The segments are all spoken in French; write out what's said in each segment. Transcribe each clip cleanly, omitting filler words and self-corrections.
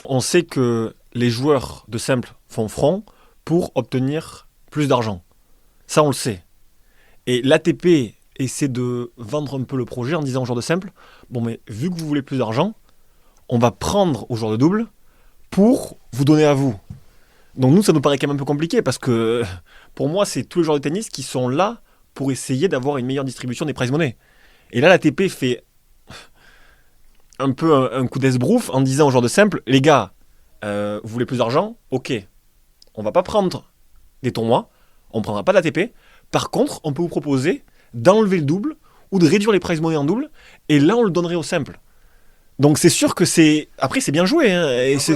On sait que les joueurs de simple font front pour obtenir plus d'argent. Ça, on le sait. Et l'ATP essaie de vendre un peu le projet en disant aux joueurs de simple, bon mais vu que vous voulez plus d'argent, on va prendre aux joueurs de double pour vous donner à vous. Donc nous, ça nous paraît quand même un peu compliqué parce que pour moi, c'est tous les joueurs de tennis qui sont là pour essayer d'avoir une meilleure distribution des prize money. Et là, l'ATP fait un peu un coup d'esbrouf en disant aux joueurs de simple, les gars, vous voulez plus d'argent? Ok, on va pas prendre des tournois, on prendra pas d'ATP. Par contre, on peut vous proposer d'enlever le double ou de réduire les prize money en double, et là, on le donnerait au simple. Donc c'est sûr que c'est... Après, c'est bien joué. Hein, et c'est...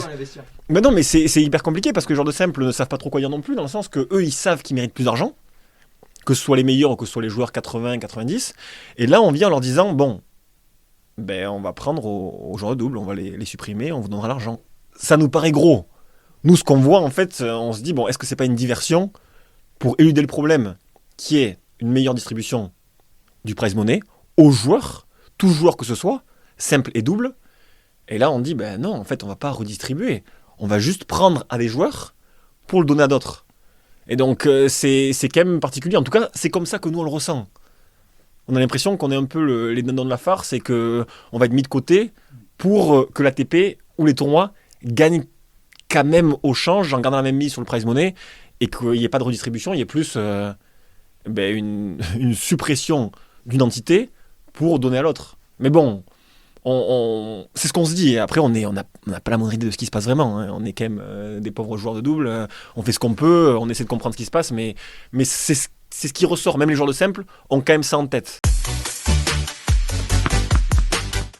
Mais non, mais c'est hyper compliqué parce que les joueurs de simple ne savent pas trop quoi dire non plus, dans le sens que eux, ils savent qu'ils méritent plus d'argent, que ce soit les meilleurs ou que ce soit les joueurs 80, 90. Et là, on vient en leur disant, bon, ben, on va prendre aux joueurs de double, on va les supprimer, on vous donnera l'argent. Ça nous paraît gros. Nous, ce qu'on voit, en fait, on se dit, bon, est-ce que c'est pas une diversion pour éluder le problème qui est une meilleure distribution du prize money aux joueurs, tous joueurs que ce soit, simple et double. Et là, on dit, ben non, en fait, on va pas redistribuer. On va juste prendre à des joueurs pour le donner à d'autres. Et donc, c'est quand même particulier. En tout cas, c'est comme ça que nous, on le ressent. On a l'impression qu'on est un peu les dindons de la farce et qu'on va être mis de côté pour que l'ATP ou les tournois gagnent quand même au change en gardant la même mise sur le prize money et qu'il n'y ait pas de redistribution, il y ait plus une suppression d'une entité pour donner à l'autre. Mais bon, c'est ce qu'on se dit. Et après, on n'a pas la moindre idée de ce qui se passe vraiment. Hein. On est quand même des pauvres joueurs de double. On fait ce qu'on peut, on essaie de comprendre ce qui se passe, mais c'est ce qui ressort. Même les joueurs de simple ont quand même ça en tête.